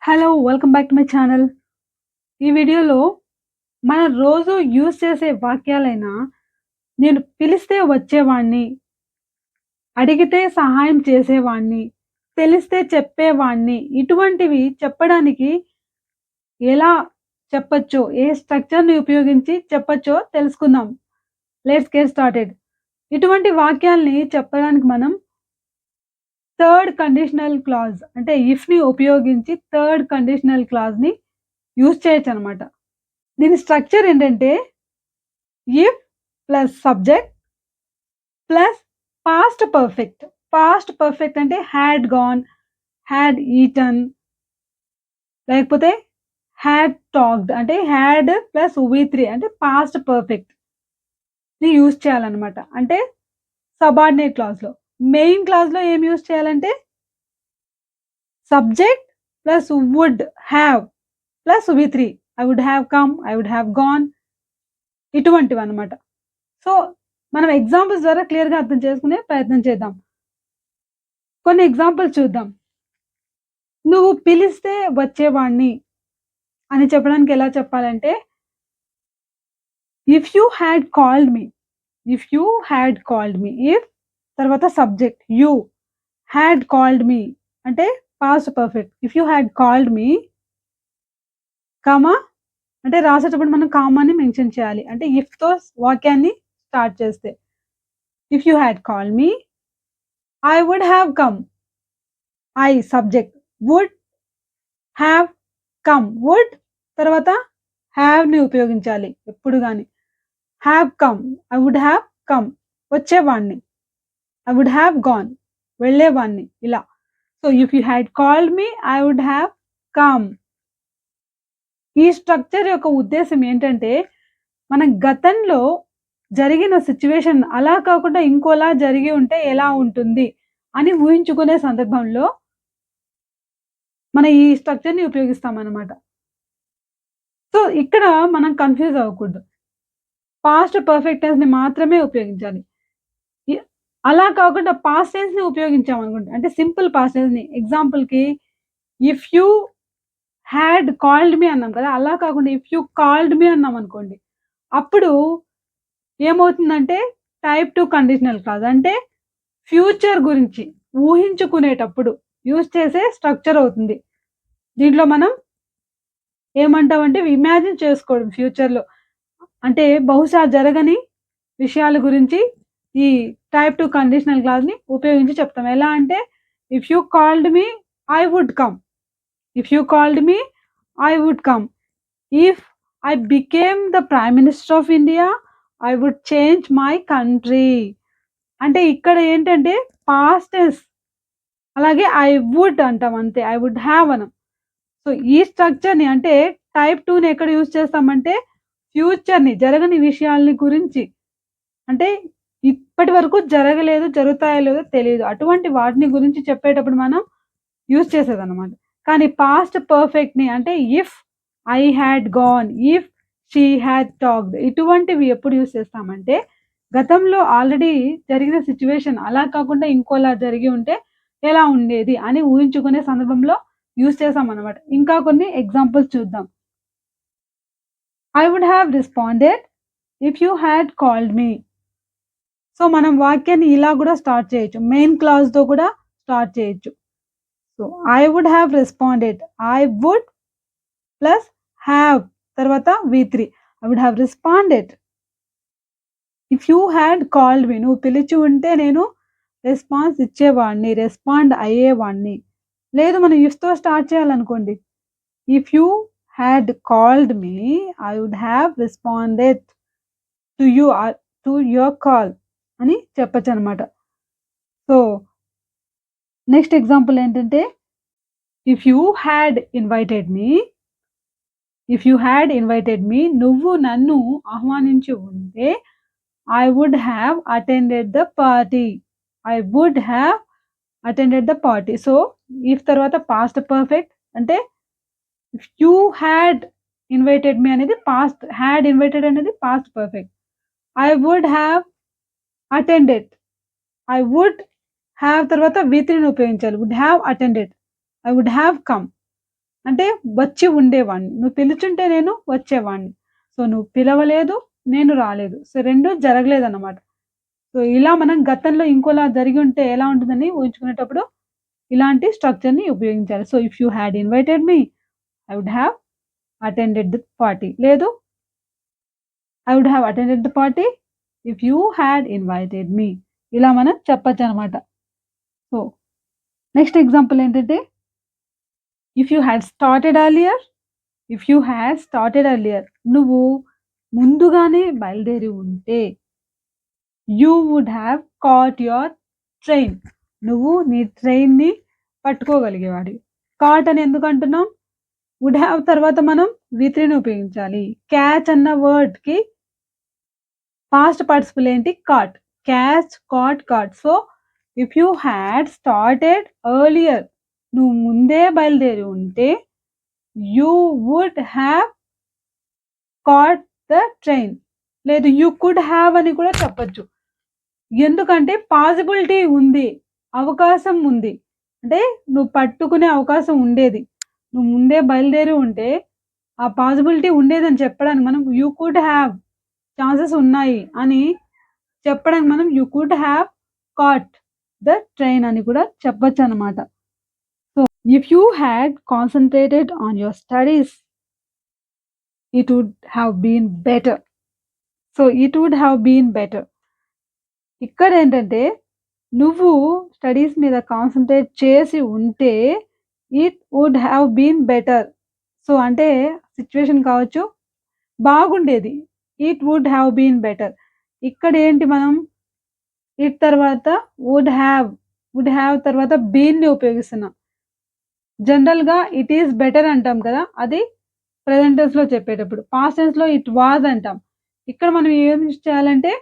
Hello! Welcome back to my channel. ఈ వీడియోలో మనం రోజు యూజ్ చేసే వాక్యాలైన నేను పిలిస్తే వచ్చేవాడిని, అడిగితే సహాయం చేసేవాడిని, తెలిస్తే చెప్పేవాడిని ఇటువంటివి చెప్పడానికి ఎలా చెప్పొచ్చో, ఏ స్ట్రక్చర్‌ని ఉపయోగించి చెప్పొచ్చో తెలుసుకుందాం. Let's get started. ఇటువంటి వాక్యాల్ని చెప్పడానికి మనం థర్డ్ కండిషనల్ క్లాజ్ అంటే ఇఫ్‌ని ఉపయోగించి థర్డ్ కండిషనల్ క్లాజ్‌ని యూజ్ చేయొచ్చనమాట. దీని స్ట్రక్చర్ ఏంటంటే if plus subject plus past perfect. Past perfect అంటే హ్యాడ్ గాన్, హ్యాడ్ ఈటన్ లేకపోతే హ్యాడ్ టాక్డ్ అంటే హ్యాడ్ ప్లస్ వి3 అంటే పాస్ట్ పర్ఫెక్ట్‌ని యూజ్ చేయాలన్నమాట. అంటే సబార్డినేట్ క్లాజ్‌లో. మెయిన్ క్లాజ్‌లో ఏం యూజ్ చేయాలంటే subject plus would have plus వి3. I would have come, I would have gone ఇటువంటివన్నమాట. సో, మనం ఎగ్జాంపుల్స్ ద్వారా క్లియర్‌గా అర్థం చేసుకునే ప్రయత్నం చేద్దాం. కొన్ని ఎగ్జాంపుల్స్ చూద్దాం. నువ్వు పిలిస్తే వచ్చేవాడిని అని చెప్పడానికి ఎలా చెప్పాలంటే, if you had called me, if you had called me, if తర్వాత subject you, had called me అంటే past perfect. If you had called me, comma అంటే రాసేటప్పుడు మనం కామాని మెన్షన్ చేయాలి. అంటే ఇఫ్‌తో వాక్యాన్ని స్టార్ట్ చేస్తే. If you had called me, I would have come. I subject, would have come. Would తర్వాత హ్యావ్‌ని ఉపయోగించాలి ఎప్పుడు గాని. Have come. I would have come. వచ్చేవాడిని. I would have gone. వెళ్ళేవాడిని ఇలా. So, if you had called me, I would have come. ఈ structure యొక్క ఉద్దేశ్యం ఏంటంటే, మన గతంలో జరిగిన సిట్యుయేషన్ అలా కాకుండా ఇంకోలా జరిగి ఉంటే ఎలా ఉంటుంది అని ఊహించుకునే సందర్భంలో మనం ఈ స్ట్రక్చర్‌ని ఉపయోగిస్తామనమాట. సో, ఇక్కడ మనం కన్‌ఫ్యూజ్ అవ్వకూడదు. పాస్ట్ పర్ఫెక్ట్ టెన్స్‌ని మాత్రమే ఉపయోగించాలి. ఇ అలా కాకుండా పాస్ట్ టెన్స్‌ని ఉపయోగించామనుకోండి. అంటే సింపుల్ పాస్ట్ టెన్స్‌ని ఎగ్జాంపుల్‌కి ఇఫ్ యూ హ్యాడ్ కాల్డ్ మీ అన్నాం కదా! అలా కాకుండా ఇఫ్ యూ కాల్డ్ మీ అన్నామనుకోండి. అప్పుడు ఏమవుతుందంటే టైప్ 2 కండిషనల్ క్లాజ్ అంటే ఫ్యూచర్ గురించి ఊహించుకునేటప్పుడు యూజ్ చేసే స్ట్రక్చర్ అవుతుంది. దీంట్లో మనం ఏమంటామంటే ఇమాజిన్ చేసుకోవడం ఫ్యూచర్‌లో. అంటే బహుశా జరగని విషయాల గురించి ఈ టైప్ 2 కండిషనల్ క్లాజ్‌ని ఉపయోగించి చెప్తాం. ఎలా అంటే if you called me I would come. If you called me I would come. If I became the prime minister of India I would change my country. అంటే ఇక్కడ ఏంటంటే పాస్ట్ టెన్స్ అలాగే I would అంటాం అంతే. I would have అనం. So, ఈ స్ట్రక్చర్‌ని అంటే టైప్ 2ని ఎక్కడ యూజ్ చేస్తామంటే ఫ్యూచర్‌ని జరగని విషయాల్ని గురించి అంటే ఇప్పటి వరకు జరగలేదు, జరుగుతాయో లేదో తెలీదు. అటువంటి వాటిని గురించి చెప్పేటప్పుడు మనం యూజ్ చేసేదన్నమాట. కానీ పాస్ట్ పర్ఫెక్ట్‌ని అంటే if I had gone, if she had talked ఇటువంటివి ఎప్పుడు యూజ్ చేస్తామంటే గతంలో ఆల్రెడీ జరిగిన సిట్యుయేషన్ అలా కాకుండా ఇంకోలా జరిగి ఉంటే ఎలా ఉండేది అని ఊహించుకునే సందర్భంలో యూజ్ చేసామన్నమాట. ఇంకా కొన్ని ఎగ్జాంపుల్స్ చూద్దాం. I would have responded if you had called me. So, మనం వాక్యాన్ని ఇలా గూడా స్టార్ట్ చేయొచ్చు. మెయిన్ క్లాజ్‌తో కూడా స్టార్ట్ చేయొచ్చు. So, I would have responded. I would plus have తర్వాత వి3. I would have responded. If you had called me నువ్వు పిలిచి ఉంటే నేను రెస్పాన్స్ ఇచ్చేవాడిని. రెస్పాండ్ అయ్యేవాడిని. లేదు మనం ఇఫ్‌తో స్టార్ట్ చేయాలనుకోండి. If you had called me I would have responded to you to your call అని చెప్పొచ్చనమాట. సో, నెక్స్ట్ ఎగ్జాంపుల్ ఏంటంటే if you had invited me, if you had invited me నువ్వు నన్ను ఆహ్వానించి ఉంటే I would have attended the party. I would have attended the party. So, if తర్వాత past perfect అంటే if you had invited me అనేది past, had invited అనేది past perfect. I would have attended. I would have తర్వాత వి3ని ఉపయోగించాలి. Would have attended. I would have come అంటే వచ్చి ఉండేవాడిని. నువ్వు పిలుచుంటే నేను వచ్చేవాడిని. సో, నువ్వు పిలవలేదు, నేను రాలేదు. సో, 2 జరగలేదన్నమాట. సో, ఇలా మనం గతంలో ఇంకోలా జరిగుంటే ఎలా ఉంటుందని ఊహించుకునేటప్పుడు ఇలాంటి స్ట్రక్చర్‌ని ఉపయోగించాలి. So, if you had invited me, I would have attended the party. లేదు I would have attended the party if you had invited me. ఇలా మనం చెప్పొచ్చనమాట. సో, నెక్స్ట్ ఎగ్జాంపుల్ ఏంటంటే, if you had started earlier, if you had started earlier. నువ్వు ముందుగానే బయలుదేరి ఉంటే, you would have caught your train. నువ్వు నీ ట్రైన్‌ని పట్టుకోగలిగేవాడివి. కాట్ అని ఎందుకంటున్నాం? వుడ్ హావ్ తర్వాత మనం వి3ని ఉపయోగించాలి. క్యాచ్ అన్న వర్డ్‌కి పాస్ట్ పార్టిసిపుల్ ఏంటి? Caught. Catch, caught, caught. So, if you had started earlier, నువ్వు ముందే బయలుదేరి ఉంటే, you would have caught the train. లేదు యూ కుడ్ హావ్ అని కూడా చెప్పొచ్చు. ఎందుకంటే పాసిబిలిటీ ఉంది. అవకాశం ఉంది. అంటే నువ్వు పట్టుకునే అవకాశం ఉండేది. నువ్వు ముందే బయలుదేరి ఉంటే, ఆ పాసిబిలిటీ ఉండేదని చెప్పడానికి మనం యూ కుడ్ హావ్ ఛాన్సెస్ ఉన్నాయి అని చెప్పడానికి మనం you could have caught the train అని కూడా చెప్పొచ్చనమాట. So, if you had concentrated on your studies, it would have been better. So, it would have been better. ఇక్కడేంటంటే నువ్వు స్టడీస్ మీద కాన్సంట్రేట్ చేసి ఉంటే it would have been better. So, అంటే situation కావచ్చు, బాగుండేది. It would have been better. ఇక్కడేంటి మనం ఇట్ తర్వాత వుడ్ హ్యావ్ తర్వాత బీన్‌ని ఉపయోగిస్తున్నాం. జనరల్‌గా ఇట్ ఈస్ బెటర్ అంటాం కదా! అది ప్రెజెంట్ టెన్స్‌లో చెప్పేటప్పుడు. పాస్ట్ టెన్స్‌లో ఇట్ వాస్ అంటాం. ఇక్కడ మనం ఏం యూజ్ చేయాలంటే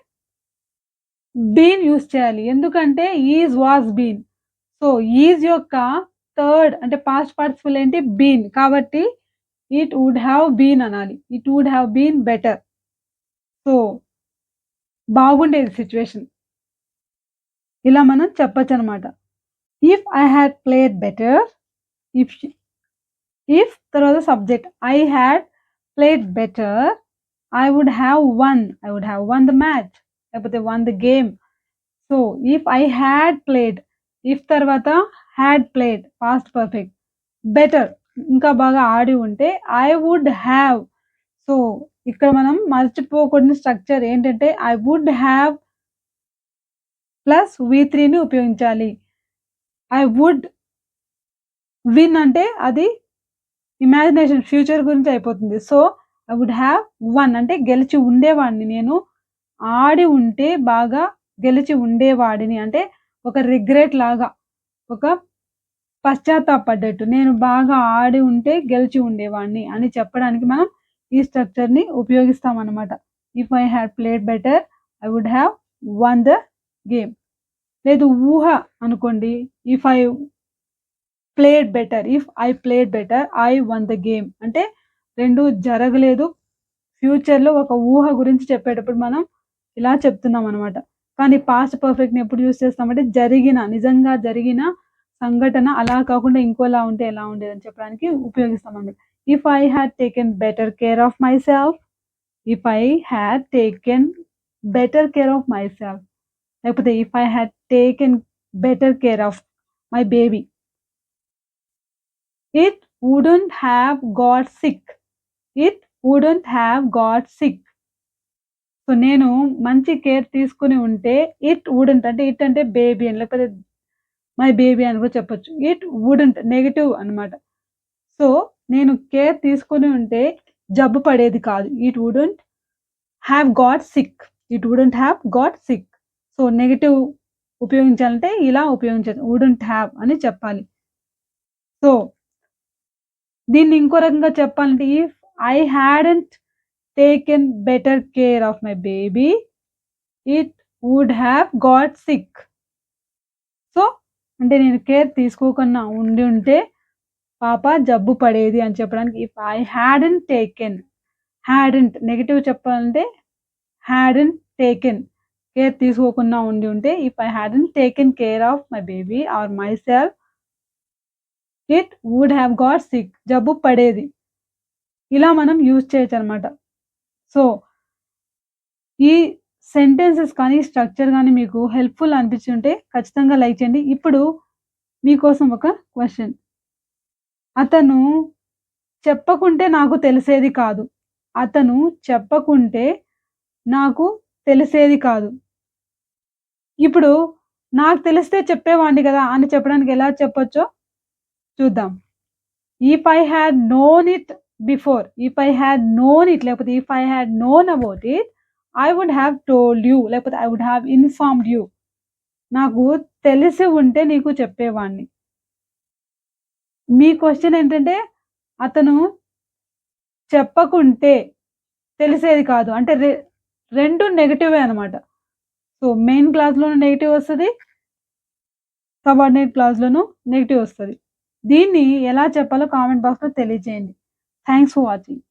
బీన్ యూజ్ చేయాలి. ఎందుకంటే is, was, been. So, is యొక్క థర్డ్ అంటే పాస్ట్ పార్టిసిపుల్ ఏంటి? బీన్. కాబట్టి ఇట్ వుడ్ హావ్ బీన్ అనాలి. It would have been better. So, బాగుండేది సిట్యుయేషన్. ఇలా మనం చెప్పొచ్చనమాట. If I had played better, if if తర్వాత subject I had played better, I would have won. I would have won the match. లేకపోతే won the game. So, if I had played, if తర్వాత had played past perfect. Better ఇంకా బాగా ఆడి ఉంటే I would have. So, ఇక్కడ మనం మర్చిపోకూడని structure ఏంటంటే I would have plus వి3ని ఉపయోగించాలి. ఐ వుడ్ విన్ అంటే అది ఇమాజినేషన్ ఫ్యూచర్ గురించి అయిపోతుంది. So, I would have won అంటే గెలిచి ఉండేవాడిని నేను. ఆడి ఉంటే బాగా గెలిచి ఉండేవాడిని. అంటే ఒక రిగ్రెట్ లాగా, ఒక పశ్చాత్తాపపడ్డట్టు. నేను బాగా ఆడి ఉంటే గెలిచి ఉండేవాడిని అని చెప్పడానికి మనం ఈ స్ట్రక్చర్‌ని ఉపయోగిస్తామనమాట. If I had played better, I would have won the game. లేదు ఊహ అనుకోండి. If I played better, if I played better, I won the game. అంటే 2 జరగలేదు. ఫ్యూచర్‌లో ఒక ఊహ గురించి చెప్పేటప్పుడు మనం ఇలా చెప్తున్నామనమాట. కానీ పాస్ట్ పర్ఫెక్ట్‌ని ఎప్పుడు యూజ్ చేస్తామంటే నిజంగా జరిగిన సంఘటన అలా కాకుండా ఇంకోలా ఉంటే ఎలా ఉండేదని చెప్పడానికి ఉపయోగిస్తామనమాట. If I had taken better care of myself, if I had taken better care of myself. లేకపోతే if I had taken better care of my baby, it wouldn't have got sick. It wouldn't have got sick. So, నేను మంచి care తీసుకొని ఉంటే it wouldn't అంటే it అంటే baby అని లేకపోతే my baby అని కూడా చెప్పొచ్చు. ఇట్ వుడెంట్ నెగెటివ్ అనమాట. సో, నేను కేర్ తీసుకొని ఉంటే జబ్బు పడేది కాదు. It wouldn't have got sick. It wouldn't have got sick. So, negative ఉపయోగించాలంటే ఇలా ఉపయోగించొచ్చు. వుడెంట్ హావ్ అని చెప్పాలి. సో, దీన్ని ఇంకో రకంగా చెప్పాలంటే if I hadn't taken better care of my baby, it would have got sick. So, అంటే నేను కేర్ తీసుకోకుండా ఉండి ఉంటే పాప జబ్బు పడేది అని చెప్పడానికి if I hadn't taken, hadn't negative చెప్పాలంటే హాడెంట్ టేకెన్ కేర్ తీసుకోకుండా ఉండి ఉంటే if I hadn't taken care of my baby or myself, it would have got sick. జబ్బు పడేది. ఇలా మనం యూజ్ చేయొచ్చనమాట. సో, ఈ సెంటెన్సెస్ కానీ, స్ట్రక్చర్ గాని మీకు హెల్ప్‌ఫుల్ అనిపించుంటే ఖచ్చితంగా లైక్ చేయండి. ఇప్పుడు మీకోసం ఒక క్వెషన్. అతను చెప్పకుంటే నాకు తెలిసేది కాదు. అతను చెప్పకుంటే నాకు తెలిసేది కాదు. ఇప్పుడు నాకు తెలిస్తే చెప్పేవాడిని గదా! అని చెప్పడానికి ఎలా చెప్పొచ్చో చూద్దాం. If I had known it before. If I had known it లేకపోతే if I had known about it, I would have told you లేకపోతే I would have informed you. నాకు తెలిసి ఉంటే నీకు చెప్పేవాడిని. మీ క్వెషన్ ఏంటంటే అతను చెప్పకుంటే తెలిసేది కాదు. అంటే 2 నెగెటివే అనమాట. సో, మెయిన్ క్లాజ్‌లోను నెగెటివ్ వస్తది. సబార్డినేట్ క్లాజ్‌లోను నెగెటివ్ వస్తది. దీన్ని ఎలా చెప్పాలో కామెంట్ బాక్స్‌లో తెలియజేయండి. Thanks for watching.